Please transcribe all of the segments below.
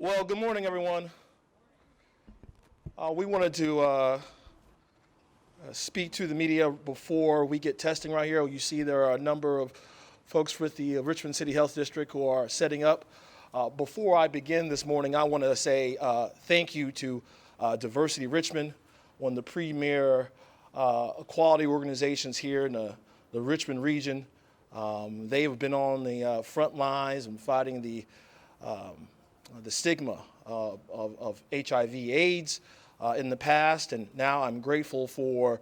Well, good morning, everyone. We wanted to speak to the media before we get testing right here. You see there are a number of folks with the Richmond City Health District who are setting up. Before I begin this morning, I want to say thank you to Diversity Richmond, one of the premier equality organizations here in the Richmond region. They have been on the front lines and fighting the stigma of HIV/AIDS in the past, and now I'm grateful for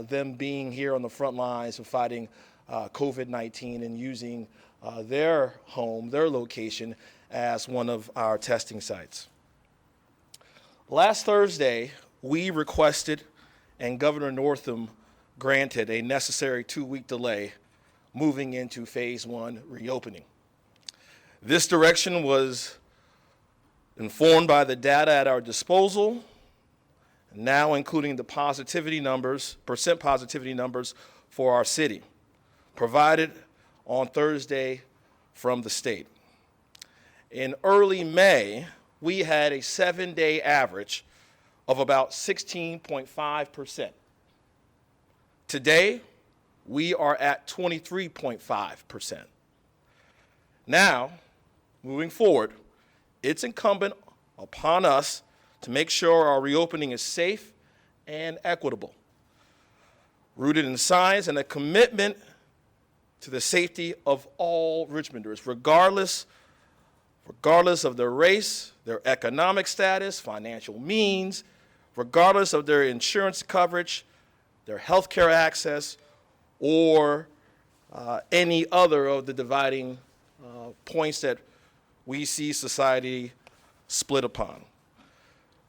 them being here on the front lines of fighting COVID-19 and using their home, their location, as one of our testing sites. Last Thursday, we requested and Governor Northam granted a necessary 2-week delay moving into phase 1 reopening. This direction was informed by the data at our disposal, now including the percent positivity numbers for our city, provided on Thursday from the state. In early May, we had a 7-day average of about 16.5%. Today, we are at 23.5%. Now, moving forward, it's incumbent upon us to make sure our reopening is safe and equitable, rooted in science and a commitment to the safety of all Richmonders, regardless of their race, their economic status, financial means, regardless of their insurance coverage, their health care access, or any other of the dividing points that we see society split upon.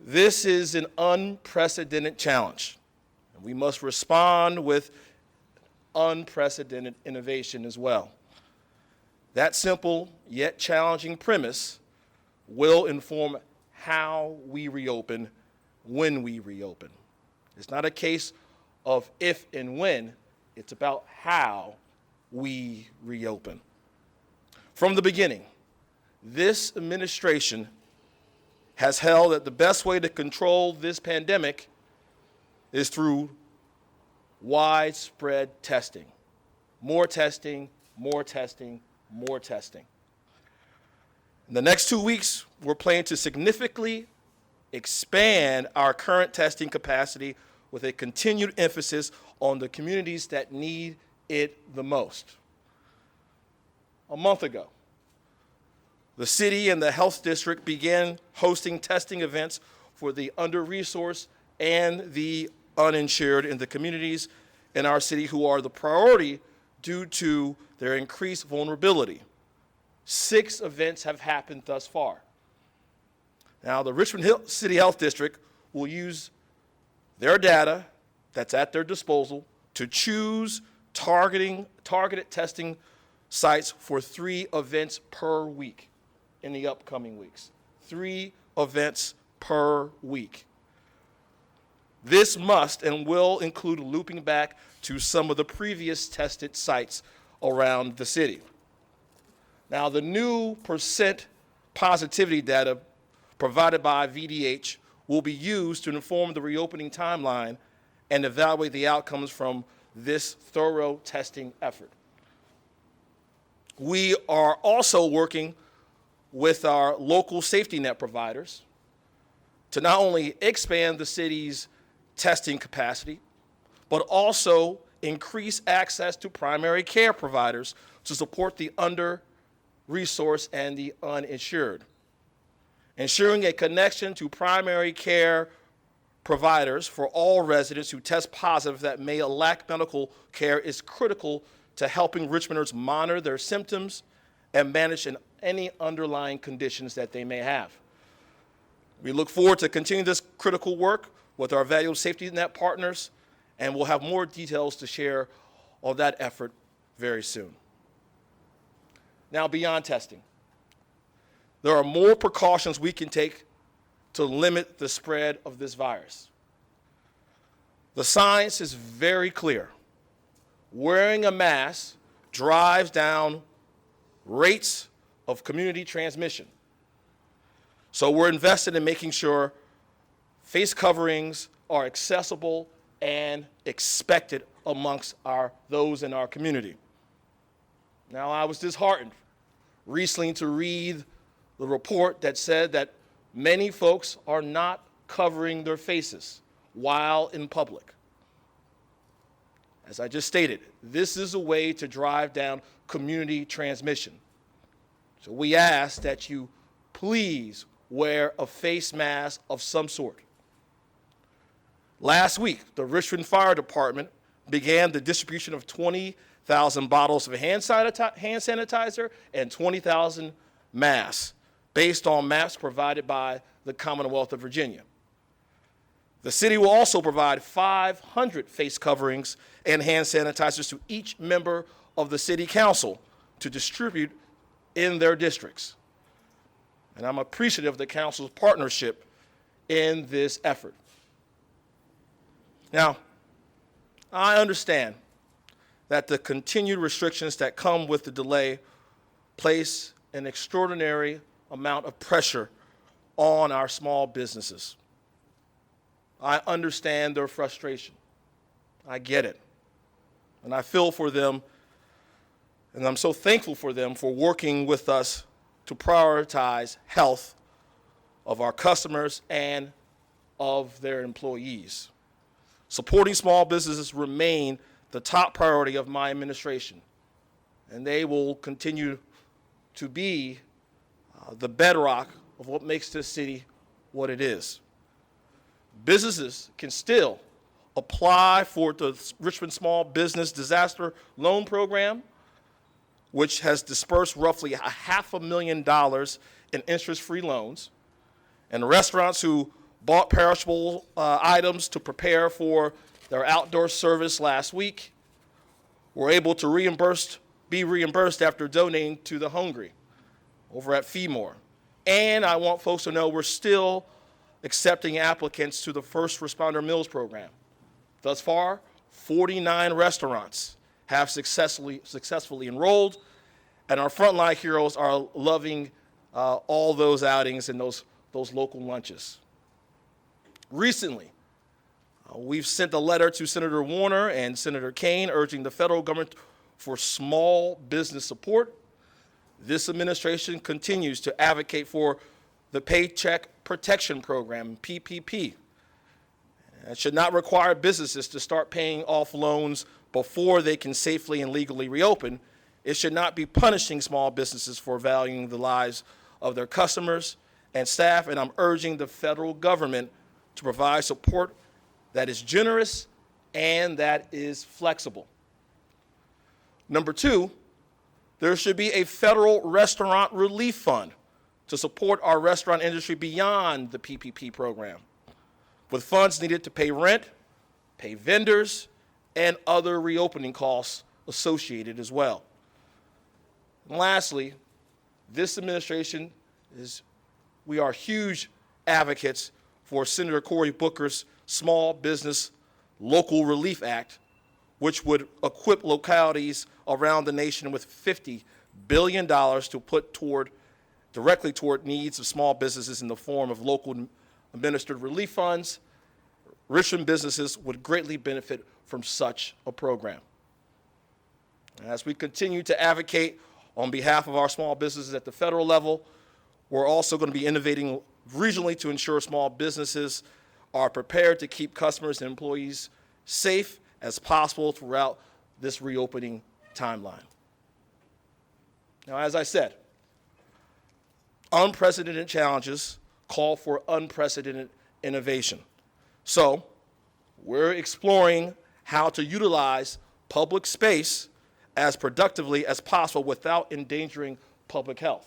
This is an unprecedented challenge, and we must respond with unprecedented innovation as well. That simple yet challenging premise will inform how we reopen, when we reopen. It's not a case of if and when, it's about how we reopen. From the beginning, this administration has held that the best way to control this pandemic is through widespread testing. More testing, more testing, more testing. In the next 2 weeks, we're planning to significantly expand our current testing capacity with a continued emphasis on the communities that need it the most. A month ago, the city and the health district began hosting testing events for the under-resourced and the uninsured in the communities in our city who are the priority due to their increased vulnerability. 6 events have happened thus far. Now, the Richmond City Health District will use their data that's at their disposal to choose targeted testing sites for 3 events per week in the upcoming weeks. 3 events per week. This must and will include looping back to some of the previous tested sites around the city. Now, the new percent positivity data provided by VDH will be used to inform the reopening timeline and evaluate the outcomes from this thorough testing effort. We are also working with our local safety net providers to not only expand the city's testing capacity, but also increase access to primary care providers to support the under-resourced and the uninsured. Ensuring a connection to primary care providers for all residents who test positive that may lack medical care is critical to helping Richmonders monitor their symptoms and manage any underlying conditions that they may have. We look forward to continuing this critical work with our valued safety net partners, and we'll have more details to share on that effort very soon. Now, beyond testing, there are more precautions we can take to limit the spread of this virus. The science is very clear. Wearing a mask drives down rates of community transmission. So we're invested in making sure face coverings are accessible and expected amongst those in our community. Now, I was disheartened recently to read the report that said that many folks are not covering their faces while in public. As I just stated, this is a way to drive down community transmission. So we ask that you please wear a face mask of some sort. Last week, the Richmond Fire Department began the distribution of 20,000 bottles of hand sanitizer and 20,000 masks based on maps provided by the Commonwealth of Virginia. The city will also provide 500 face coverings and hand sanitizers to each member of the city council to distribute in their districts. And I'm appreciative of the council's partnership in this effort. Now, I understand that the continued restrictions that come with the delay place an extraordinary amount of pressure on our small businesses. I understand their frustration. I get it. And I feel for them, and I'm so thankful for them for working with us to prioritize health of our customers and of their employees. Supporting small businesses remain the top priority of my administration, and they will continue to be the bedrock of what makes this city what it is. Businesses can still apply for the Richmond Small Business Disaster Loan Program, which has dispersed roughly $500,000 in interest-free loans. And restaurants who bought perishable items to prepare for their outdoor service last week were able to be reimbursed after donating to the hungry over at Feedmore. And I want folks to know we're still accepting applicants to the First Responder Meals Program. Thus far, 49 restaurants have successfully enrolled, and our frontline heroes are loving all those outings and those local lunches. Recently, we've sent a letter to Senator Warner and Senator Kaine urging the federal government for small business support. This administration continues to advocate for the Paycheck Protection Program, PPP. It should not require businesses to start paying off loans before they can safely and legally reopen. It should not be punishing small businesses for valuing the lives of their customers and staff, and I'm urging the federal government to provide support that is generous and that is flexible. Number two, there should be a federal restaurant relief fund to support our restaurant industry beyond the PPP program, with funds needed to pay rent, pay vendors, and other reopening costs associated as well. And lastly, this administration we are huge advocates for Senator Cory Booker's Small Business Local Relief Act, which would equip localities around the nation with $50 billion to put directly toward needs of small businesses in the form of local administered relief funds. Richmond businesses would greatly benefit from such a program. As we continue to advocate on behalf of our small businesses at the federal level, we're also going to be innovating regionally to ensure small businesses are prepared to keep customers and employees safe as possible throughout this reopening timeline. Now, as I said, unprecedented challenges call for unprecedented innovation. So, we're exploring how to utilize public space as productively as possible without endangering public health.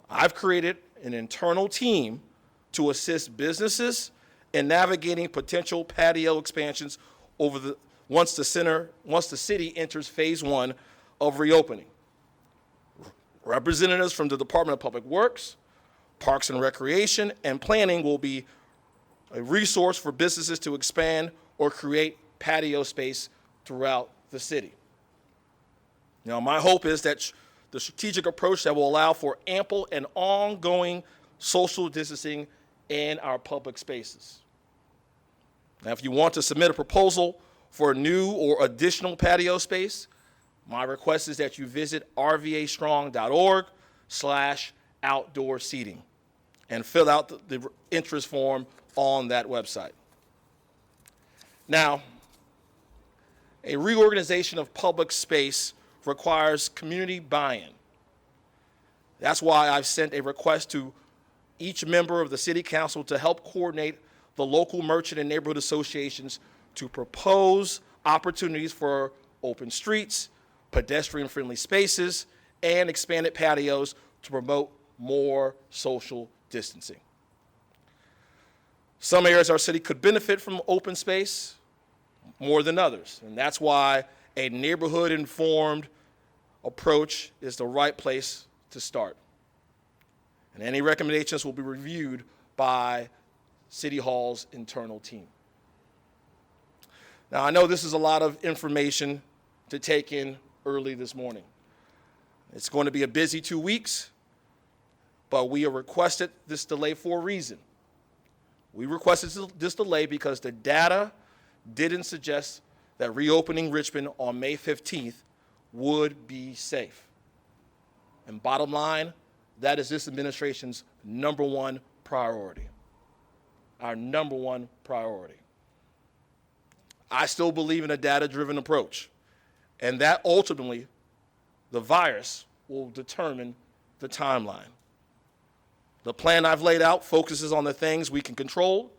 I've created an internal team to assist businesses in navigating potential patio expansions once the city enters phase one of reopening. Representatives from the Department of Public Works, Parks and Recreation, and Planning will be a resource for businesses to expand or create patio space throughout the city. Now, my hope is that the strategic approach that will allow for ample and ongoing social distancing in our public spaces. Now, if you want to submit a proposal for a new or additional patio space, my request is that you visit rvastrong.org/outdoor seating and fill out the interest form on that website. Now, a reorganization of public space requires community buy-in. That's why I've sent a request to each member of the City Council to help coordinate the local merchant and neighborhood associations to propose opportunities for open streets, pedestrian-friendly spaces, and expanded patios to promote more social distancing. Some areas of our city could benefit from open space more than others, and that's why a neighborhood-informed approach is the right place to start. And any recommendations will be reviewed by City Hall's internal team. Now, I know this is a lot of information to take in early this morning. It's going to be a busy 2 weeks, but we have requested this delay for a reason. We requested this delay because the data didn't suggest that reopening Richmond on May 15th would be safe. And bottom line, that is this administration's number one priority. Our number one priority. I still believe in a data-driven approach, and that ultimately, the virus will determine the timeline. The plan I've laid out focuses on the things we can control.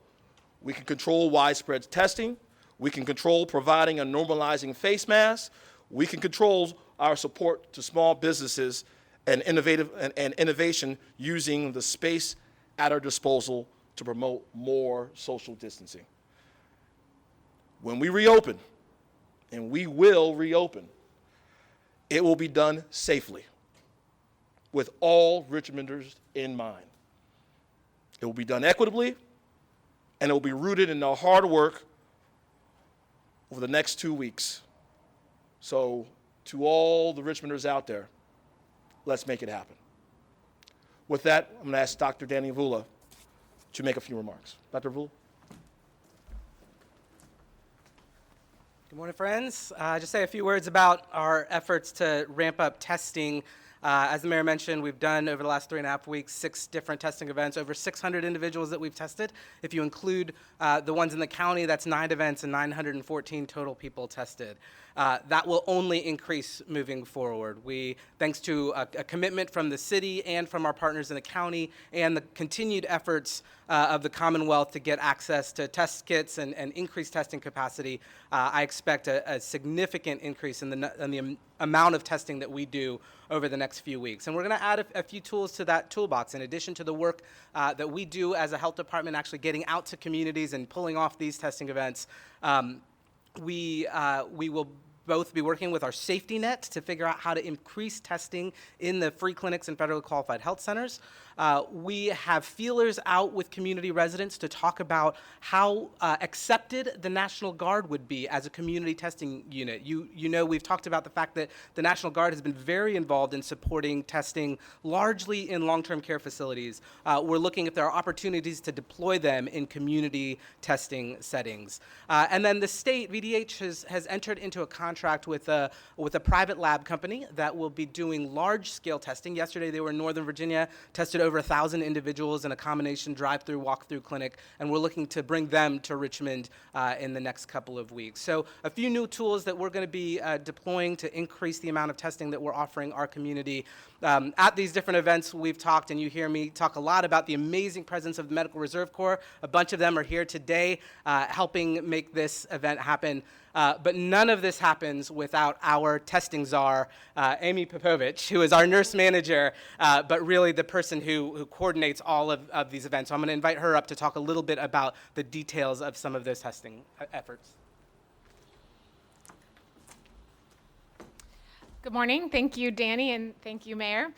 We can control widespread testing. We can control providing and normalizing face masks. We can control our support to small businesses and innovation using the space at our disposal to promote more social distancing. When we reopen, and we will reopen, it will be done safely with all Richmonders in mind. It will be done equitably, and it will be rooted in the hard work over the next 2 weeks. So to all the Richmonders out there, let's make it happen. With that, I'm going to ask Dr. Danny Vula to make a few remarks. Dr. Vula? Good morning, friends. Just say a few words about our efforts to ramp up testing. As the mayor mentioned, we've done over the last 3.5 weeks 6 different testing events, over 600 individuals that we've tested. If you include the ones in the county, that's 9 events and 914 total people tested. That will only increase moving forward. Thanks to a commitment from the city and from our partners in the county and the continued efforts of the Commonwealth to get access to test kits and increase testing capacity, I expect a significant increase in the amount of testing that we do over the next few weeks. And we're going to add a few tools to that toolbox. In addition to the work that we do as a health department, actually getting out to communities and pulling off these testing events, we will both be working with our safety net to figure out how to increase testing in the free clinics and federally qualified health centers. We have feelers out with community residents to talk about how accepted the National Guard would be as a community testing unit. You know, we've talked about the fact that the National Guard has been very involved in supporting testing largely in long-term care facilities. We're looking if there are opportunities to deploy them in community testing settings. And then the state, VDH, has entered into a contract with a private lab company that will be doing large-scale testing. Yesterday they were in Northern Virginia, tested over 1,000 individuals in a combination drive-through, walk-through clinic, and we're looking to bring them to Richmond in the next couple of weeks. So a few new tools that we're going to be deploying to increase the amount of testing that we're offering our community. At these different events, we've talked, and you hear me talk a lot about the amazing presence of the Medical Reserve Corps. A bunch of them are here today helping make this event happen. But none of this happens without our testing czar, Amy Popovich, who is our nurse manager, but really the person who coordinates all of these events. So I'm going to invite her up to talk a little bit about the details of some of those testing efforts. Good morning. Thank you, Danny, and thank you, Mayor.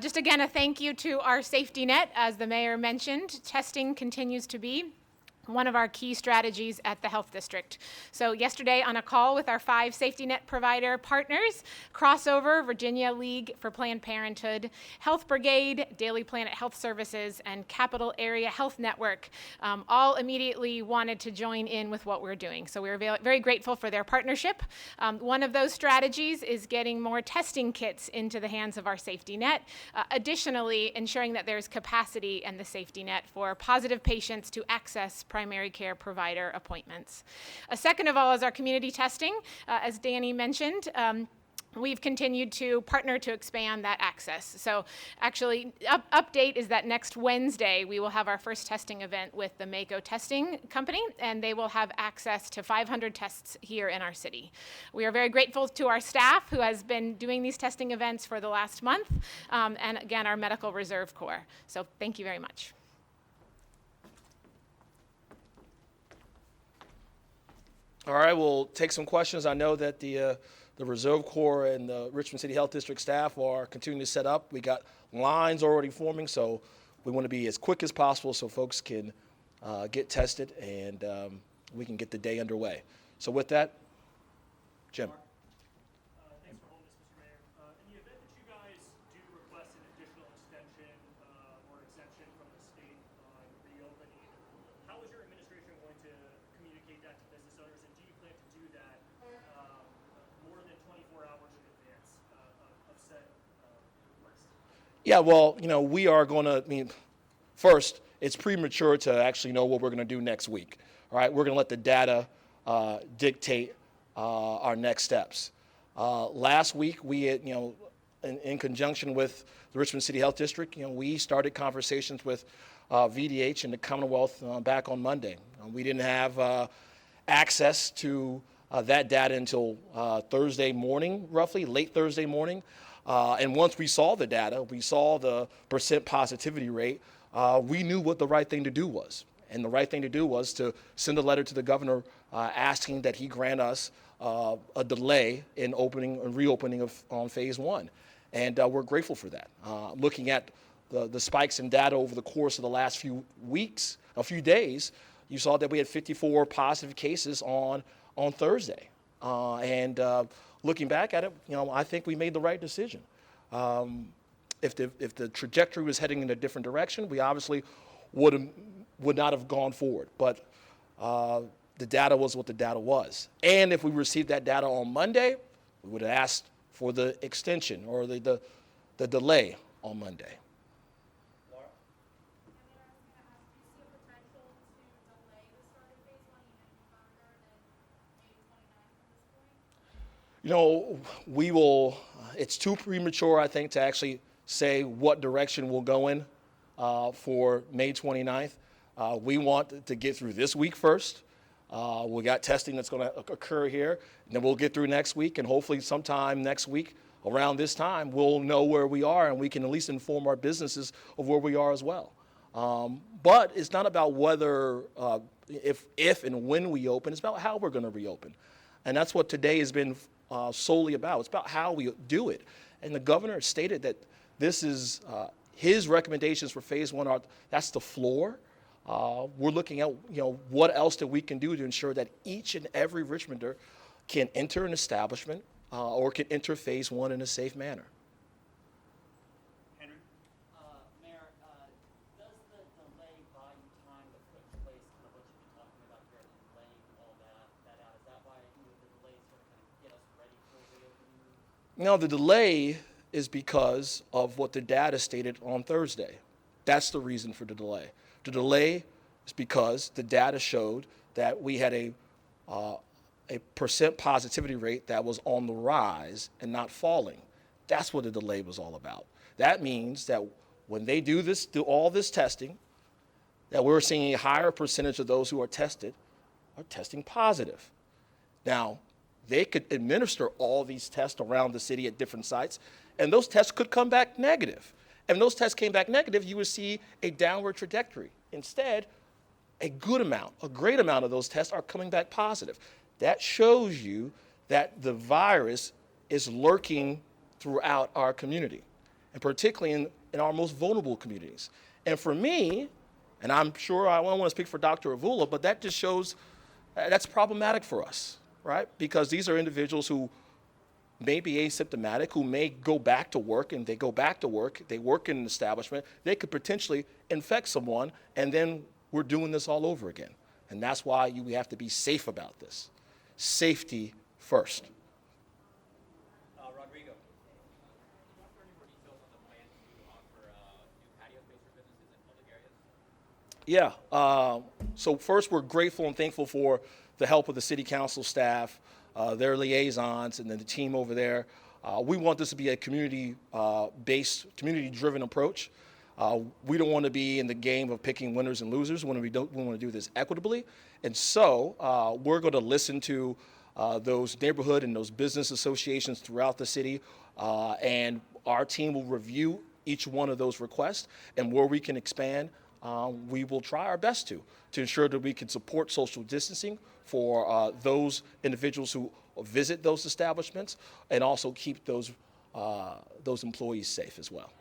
Just again, a thank you to our safety net. As the Mayor mentioned, testing continues to be one of our key strategies at the health district. So yesterday on a call with our 5 safety net provider partners, Crossover, Virginia League for Planned Parenthood, Health Brigade, Daily Planet Health Services, and Capital Area Health Network, all immediately wanted to join in with what we're doing. So we're very grateful for their partnership. One of those strategies is getting more testing kits into the hands of our safety net. Additionally, ensuring that there's capacity in the safety net for positive patients to access primary care provider appointments. Second of all is our community testing. As Danny mentioned, we've continued to partner to expand that access. So actually, update is that next Wednesday, we will have our first testing event with the Mako Testing Company, and they will have access to 500 tests here in our city. We are very grateful to our staff who has been doing these testing events for the last month, and again, our Medical Reserve Corps. So thank you very much. All right, we'll take some questions. I know that the Reserve Corps and the Richmond City Health District staff are continuing to set up. We got lines already forming, so we want to be as quick as possible so folks can get tested and we can get the day underway. So with that, Jim. Thanks for holding this, Mr. Mayor. In the event that you guys do request an additional extension or exemption from the state on reopening, how is your administration going to communicate that to business owners, and do you plan to do that more than 24 hours in advance of said request? Yeah, well, we are going to, first, it's premature to actually know what we're going to do next week. All right, we're going to let the data dictate our next steps. Last week, we had, in conjunction with the Richmond City Health District, we started conversations with VDH and the Commonwealth back on Monday. We didn't have access to that data until Thursday morning, roughly, late Thursday morning. And once we saw the data, we saw the percent positivity rate, we knew what the right thing to do was. And the right thing to do was to send a letter to the governor asking that he grant us a delay in opening and reopening on phase 1. And we're grateful for that. Looking at the spikes in data over the course of the last few weeks, a few days, you saw that we had 54 positive cases on Thursday. And looking back at it, I think we made the right decision. If the trajectory was heading in a different direction, we obviously would not have gone forward. But the data was what the data was. And if we received that data on Monday, we would have asked for the extension or the delay on Monday. Laura? Do you see a potential to delay the start of phase 1 even further than May 29th at this point? We will, it's too premature, I think, to actually say what direction we'll go in for May 29th. We want to get through this week first. We got testing that's going to occur here, and then we'll get through next week, and hopefully sometime next week around this time, we'll know where we are, and we can at least inform our businesses of where we are as well. But it's not about whether, if and when we open, it's about how we're going to reopen. And that's what today has been solely about. It's about how we do it. And the governor stated that this is his recommendations for phase 1 that's the floor. We're looking at, what else that we can do to ensure that each and every Richmonder can enter an establishment or can enter phase 1 in a safe manner. Henry? Mayor, does the delay buy you time to put in place kind of what you've been talking about here and laying all that out? Is that why the delay sort of kind of get us ready for reopening? No, the delay is because of what the data stated on Thursday. That's the reason for the delay. The delay is because the data showed that we had a percent positivity rate that was on the rise and not falling. That's what the delay was all about. That means that when they do all this testing, that we're seeing a higher percentage of those who are tested are testing positive. Now, they could administer all these tests around the city at different sites, and those tests could come back negative. And when those tests came back negative, you would see a downward trajectory. Instead, a great amount of those tests are coming back positive. That shows you that the virus is lurking throughout our community, and particularly in our most vulnerable communities. And for me, And I'm sure I don't want to speak for Dr. Avula, but that just shows that's problematic for us, right? Because these are individuals who may be asymptomatic, who may go back to work, and they go back to work, they work in an establishment, they could potentially infect someone, and then we're doing this all over again. And that's why we have to be safe about this. Safety first. Rodrigo. Can you offer any more details on the plan to offer new patio space for businesses in public areas? Yeah. So first, we're grateful and thankful for the help of the city council staff, their liaisons, and then the team over there. We want this to be a community-based, community-driven approach. We don't want to be in the game of picking winners and losers. We want to do this equitably. And so we're going to listen to those neighborhood and those business associations throughout the city, and our team will review each one of those requests, and where we can expand, we will try our best to ensure that we can support social distancing for those individuals who visit those establishments, and also keep those employees safe as well.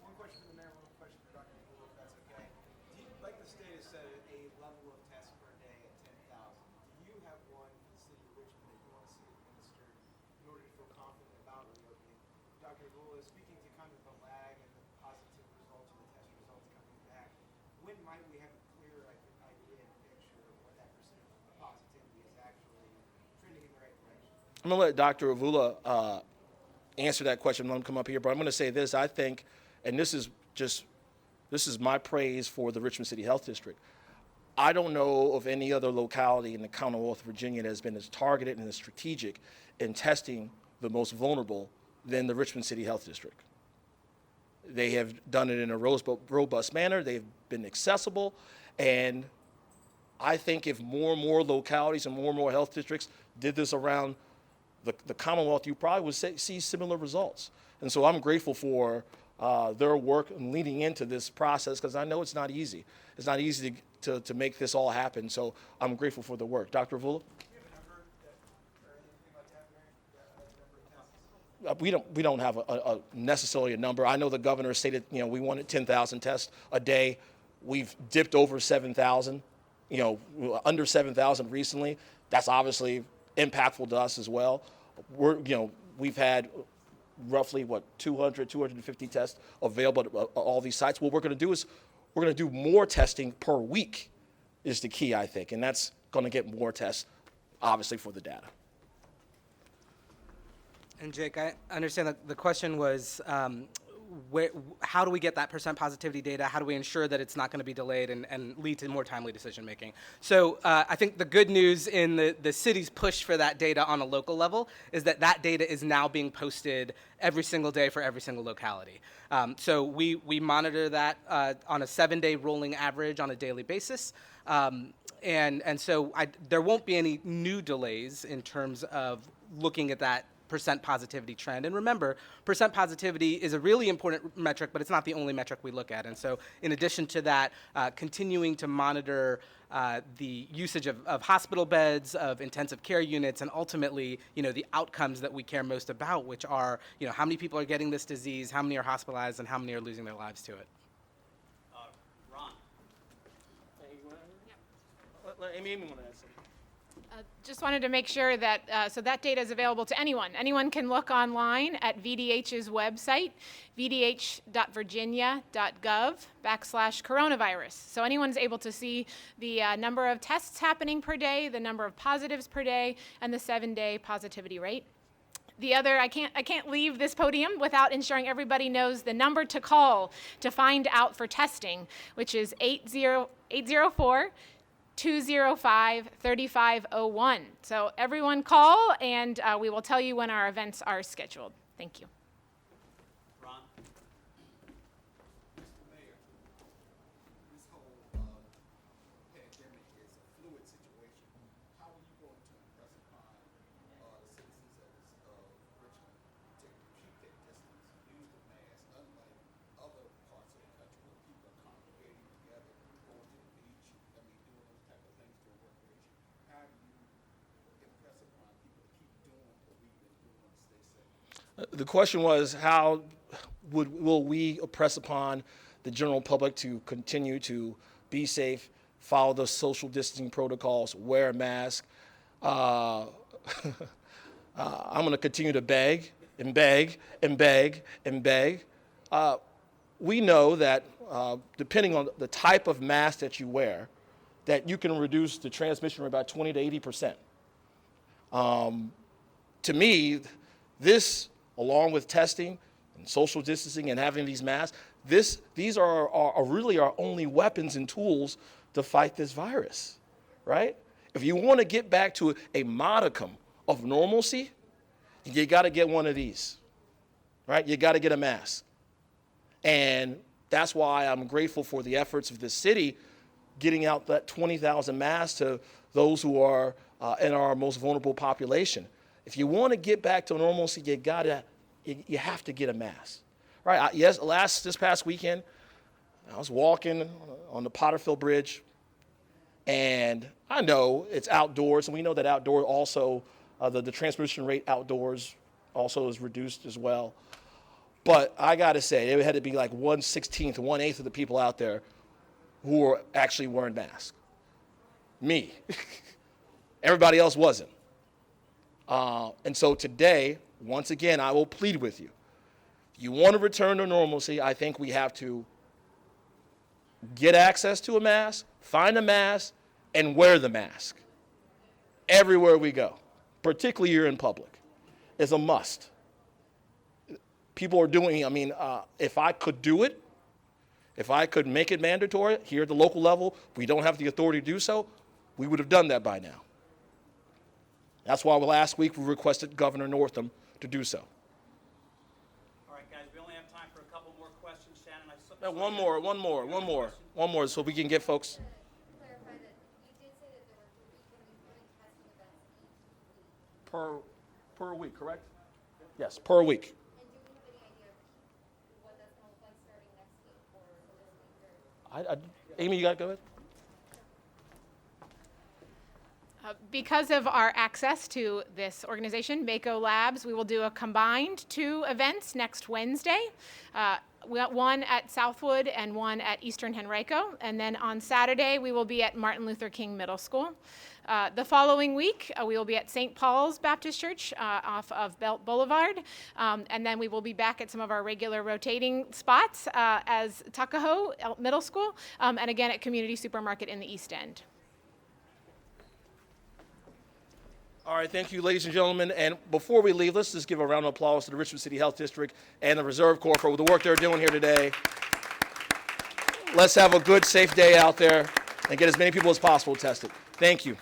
One question for the mayor, one question for Dr. Avula, if that's okay. Like the state has set a level of tests per day at 10,000. Do you have one for the city of Richmond that you want to see administered in order to feel confident about reopening? Dr. Avula, speaking to kind of the lag and the positive results or the test results coming back, when might we have a clear idea and picture of what that percentage of positivity is actually trending in the right direction? I'm going to let Dr. Avula answer that question. Let him come up here, but I'm going to say this. I think, and this is my praise for the Richmond City Health District. I don't know of any other locality in the Commonwealth of Virginia that has been as targeted and as strategic in testing the most vulnerable than the Richmond City Health District. They have done it in a robust manner. They've been accessible. And I think if more and more localities and more health districts did this around the Commonwealth, you probably would see similar results. And so I'm grateful for their work in leading into this process, because I know it's not easy. It's not easy to make this all happen. So I'm grateful for the work. Dr. Avula? Do you have a number or anything like that, Mary? We don't have necessarily a number. I know the governor stated, we wanted 10,000 tests a day. We've dipped over 7,000, under 7,000 recently. That's obviously impactful to us as well. We've had roughly 200, 250 tests available at all these sites. What we're going to do is we're going to do more testing per week is the key, I think, and that's going to get more tests, obviously, for the data. And Jake, I understand that the question was, how do we get that percent positivity data? How do we ensure that it's not going to be delayed and lead to more timely decision making? So I think the good news in the city's push for that data on a local level is that data is now being posted every single day for every single locality. So we monitor that on a 7-day rolling average on a daily basis. And so there won't be any new delays in terms of looking at that percent positivity trend. And remember, percent positivity is a really important metric, but it's not the only metric we look at. And so in addition to that, continuing to monitor the usage of hospital beds, of intensive care units, and ultimately, the outcomes that we care most about, which are, how many people are getting this disease, how many are hospitalized, and how many are losing their lives to it. Ron. Amy want to add something. Just wanted to make sure that, so that data is available to anyone. Anyone can look online at VDH's website, vdh.virginia.gov/coronavirus. So anyone's able to see the number of tests happening per day, the number of positives per day, and the 7-day positivity rate. The other, I can't leave this podium without ensuring everybody knows the number to call to find out for testing, which is 804-205-3501. So everyone call, and we will tell you when our events are scheduled. Thank you. Ron. Mr. Mayor, this whole pandemic is a fluid situation. How are you going to impress upon the citizens of Richmond to keep their distance, use the mask, unlike other parts of the country where people are congregating together, going to the beach, doing those type of things during recreation? How do you impress upon people to keep doing what we've been doing to stay safe? The question was, how will we impress upon the general public to continue to be safe, follow the social distancing protocols, wear a mask. I'm going to continue to beg and beg and beg and beg. We know that depending on the type of mask that you wear, that you can reduce the transmission rate by 20 to 80%. To me, this, along with testing and social distancing and having these masks, these are really our only weapons and tools to fight this virus, right? If you want to get back to a modicum of normalcy, you got to get one of these, right? You got to get a mask. And that's why I'm grateful for the efforts of the city getting out that 20,000 masks to those who are in our most vulnerable population. If you want to get back to normalcy, you have to get a mask, right? This past weekend, I was walking on the Potterfield Bridge, and I know it's outdoors, and we know that outdoor also, the transmission rate outdoors also is reduced as well. But I got to say, it had to be like 1/16, 1/8 of the people out there who were actually wearing masks. Me. Everybody else wasn't. And so today, once again, I will plead with you. If you want to return to normalcy, I think we have to get access to a mask, find a mask, and wear the mask everywhere we go, particularly here in public. It's a must. People are doing, if I could do it, if I could make it mandatory here at the local level, we don't have the authority to do so, we would have done that by now. That's why last week we requested Governor Northam to do so. All right, guys, we only have time for a couple more questions. Shannon, One more, so we can get folks. Clarify that you did say that there were going to be 3 testing events each week. Per week, correct? Yes, per week. And do we have any idea of what that's going to look like starting next week or this week? Amy, you got to go ahead. Because of our access to this organization, Mako Labs, we will do a combined 2 events next Wednesday. We got one at Southwood and one at Eastern Henrico. And then on Saturday, we will be at Martin Luther King Middle School. The following week, we will be at St. Paul's Baptist Church off of Belt Boulevard. And then we will be back at some of our regular rotating spots as Tuckahoe Middle School and again at Community Supermarket in the East End. All right, thank you, ladies and gentlemen. And before we leave, let's just give a round of applause to the Richmond City Health District and the Reserve Corps for the work they're doing here today. Let's have a good, safe day out there and get as many people as possible tested. Thank you.